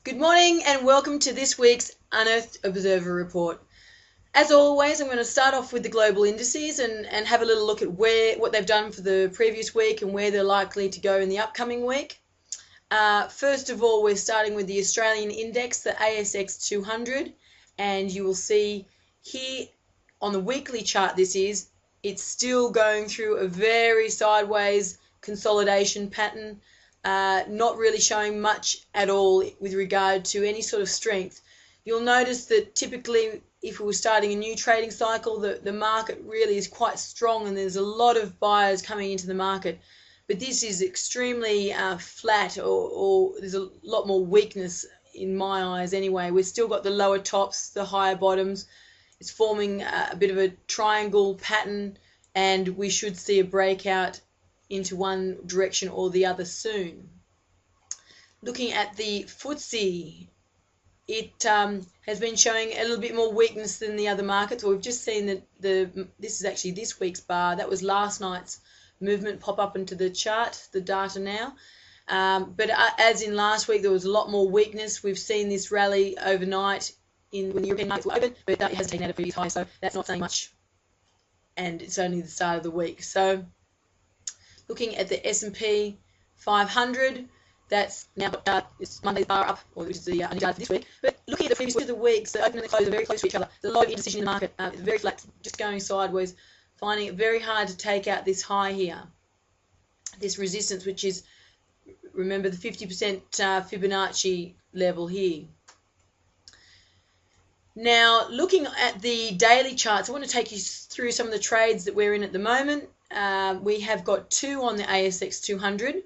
Good morning and welcome to this week's Unearthed Observer Report. As always, I'm going to start off with the global indices and have a little look at what they've done for the previous week and where they're likely to go in the upcoming week. First of all, we're starting with the Australian index, the ASX 200, and you will see here on the weekly chart it's still going through a very sideways consolidation pattern. Not really showing much at all with regard to any sort of strength. You'll notice that typically if we were starting a new trading cycle, the market really is quite strong and there's a lot of buyers coming into the market. But this is extremely flat, or there's a lot more weakness in my eyes anyway. We've still got the lower tops, the higher bottoms. It's forming a bit of a triangle pattern, and we should see a breakout into one direction or the other soon. Looking at the FTSE, it has been showing a little bit more weakness than the other markets. We've just seen that this is actually this week's bar. That was last night's movement pop up into the chart, the data now. But as in last week, there was a lot more weakness. We've seen this rally overnight when the European markets were open, but it has taken out a previous high, so that's not saying much. And it's only the start of the week. So looking at the S&P 500, that's now it's Monday's bar up, which is the only data for this week. But looking at the previous 2 weeks, the open and the close are very close to each other. There's a lot of indecision in the market. It's very flat, just going sideways, finding it very hard to take out this high here, this resistance, which is, remember, the 50% Fibonacci level here. Now, looking at the daily charts, I want to take you through some of the trades that we're in at the moment. We have got 2 on the ASX 200.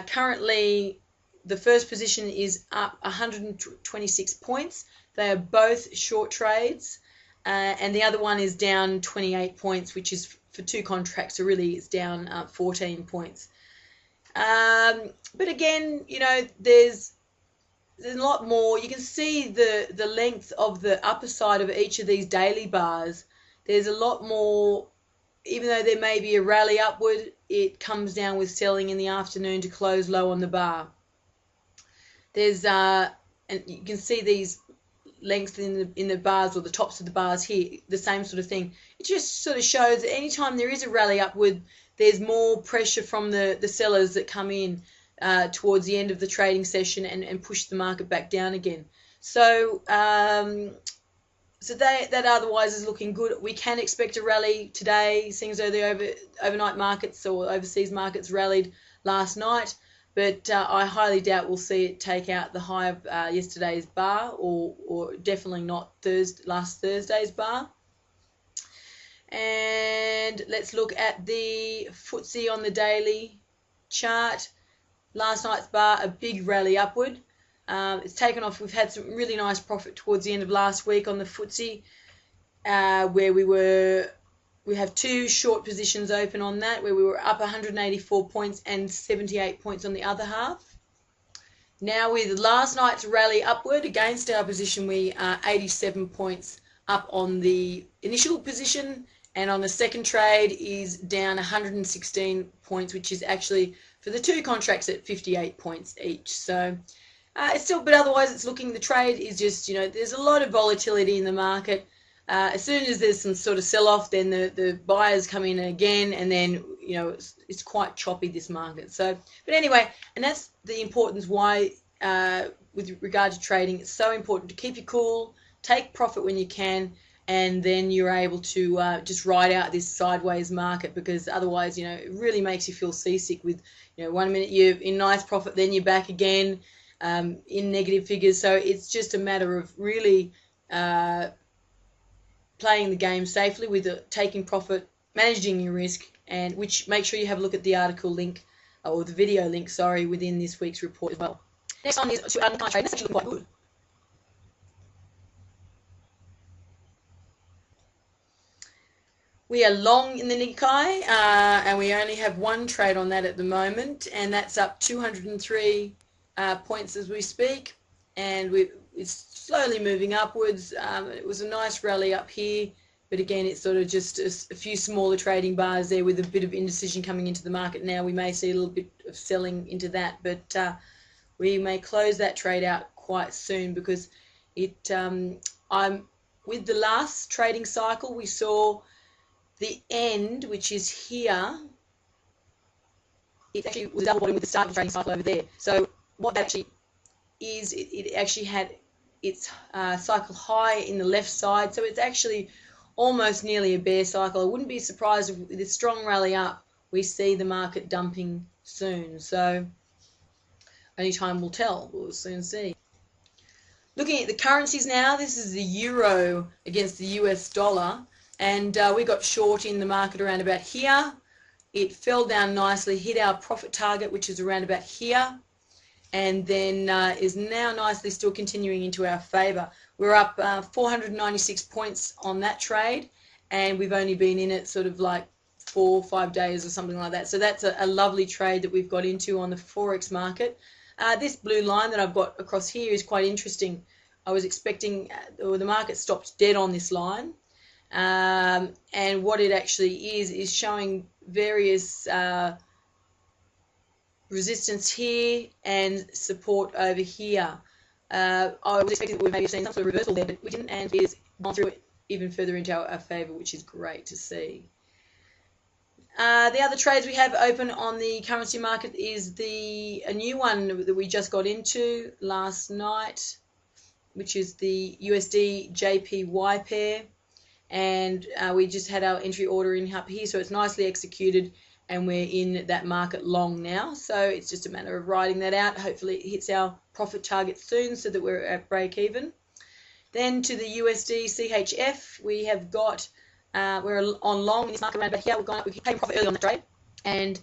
Currently, the first position is up 126 points. They are both short trades, and the other one is down 28 points, which is for 2 contracts, so really it's down 14 points. But again, you know, there's a lot more. You can see the length of the upper side of each of these daily bars. There's a lot more. Even though there may be a rally upward, it comes down with selling in the afternoon to close low on the bar. There's and you can see these lengths in the bars, or the tops of the bars here, the same sort of thing. It just sort of shows that anytime there is a rally upward, there's more pressure from the sellers that come in towards the end of the trading session and push the market back down again. So that otherwise is looking good. We can expect a rally today, seeing as though the overnight markets or overseas markets rallied last night, but I highly doubt we'll see it take out the high of yesterday's bar, or definitely not last Thursday's bar. And let's look at the FTSE on the daily chart. Last night's bar, a big rally upward. It's taken off. We've had some really nice profit towards the end of last week on the FTSE, where we have 2 short positions open on that, where we were up 184 points and 78 points on the other half. Now, with last night's rally upward against our position, we are 87 points up on the initial position, and on the second trade is down 116 points, which is actually for the 2 contracts at 58 points each. So it's still, but otherwise it's looking, the trade is just, you know, there's a lot of volatility in the market. As soon as there's some sort of sell-off, then the buyers come in again, and then, you know, it's quite choppy, this market. So, but anyway, and that's the importance why, with regard to trading, it's so important to keep you cool, take profit when you can, and then you're able to just ride out this sideways market, because otherwise, you know, it really makes you feel seasick with, you know, 1 minute you're in nice profit, then you're back again in negative figures. So it's just a matter of really playing the game safely with taking profit, managing your risk, and which make sure you have a look at the article link, or the video link, sorry, within this week's report as well. Next one is to unkind trade. That's actually looking quite good. We are long in the Nikkei, and we only have 1 trade on that at the moment, and that's up 203 points as we speak, and it's slowly moving upwards. It was a nice rally up here, but again, it's sort of just a few smaller trading bars there with a bit of indecision coming into the market now. We may see a little bit of selling into that, but we may close that trade out quite soon, because I'm with the last trading cycle, we saw the end, which is here. It actually was a double bottom with the start of the trading cycle over there. So what that actually is, it actually had its cycle high in the left side, so it's actually almost nearly a bear cycle. I wouldn't be surprised if with a strong rally up we see the market dumping soon. So only time will tell. We'll soon see. Looking at the currencies now, this is the euro against the US dollar, and we got short in the market around about here. It fell down nicely, hit our profit target, which is around about here, and then is now nicely still continuing into our favour. We're up 496 points on that trade, and we've only been in it sort of like 4 or 5 days or something like that. So that's a lovely trade that we've got into on the Forex market. This blue line that I've got across here is quite interesting. I was expecting, the market stopped dead on this line, and what it actually is showing various resistance here and support over here. I was expecting that we may have seen some sort of reversal there, but we didn't, and it has gone through it even further into our favour, which is great to see. The other trades we have open on the currency market is a new one that we just got into last night, which is the USD JPY pair, and we just had our entry order in up here, so it's nicely executed, and we're in that market long now. So it's just a matter of riding that out. Hopefully it hits our profit target soon so that we're at break even. Then to the USD CHF, we have got we're on long in this market around about here. We've taken profit early on the trade, and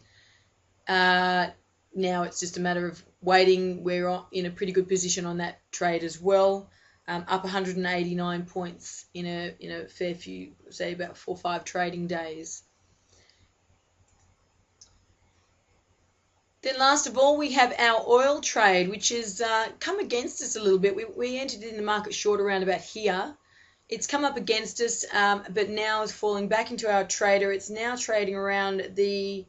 now it's just a matter of waiting. We're in a pretty good position on that trade as well, up 189 points in a fair few, say about 4 or 5 trading days. Then last of all, we have our oil trade, which has come against us a little bit. We entered in the market short around about here. It's come up against us, but now is falling back into our trader. It's now trading around the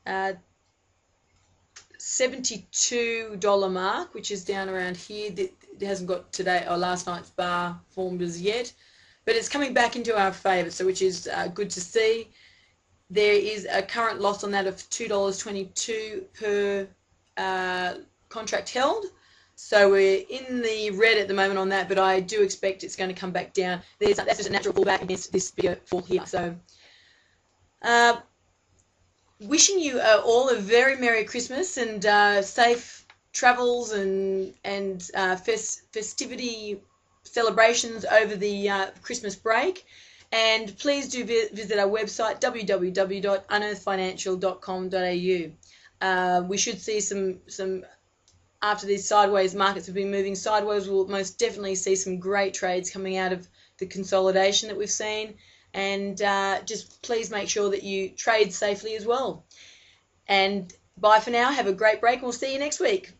$72 mark, which is down around here. It hasn't got today or last night's bar formed as yet, but it's coming back into our favour, so which is good to see. There is a current loss on that of $2.22 per contract held. So we're in the red at the moment on that, but I do expect it's going to come back down. That's just a natural pullback against this bigger fall here. So wishing you all a very Merry Christmas and safe travels and festivity celebrations over the Christmas break. And please do visit our website, www.unearthedfinancial.com.au. We should see some after these sideways markets have been moving sideways, we'll most definitely see some great trades coming out of the consolidation that we've seen. And just please make sure that you trade safely as well. And bye for now. Have a great break. We'll see you next week.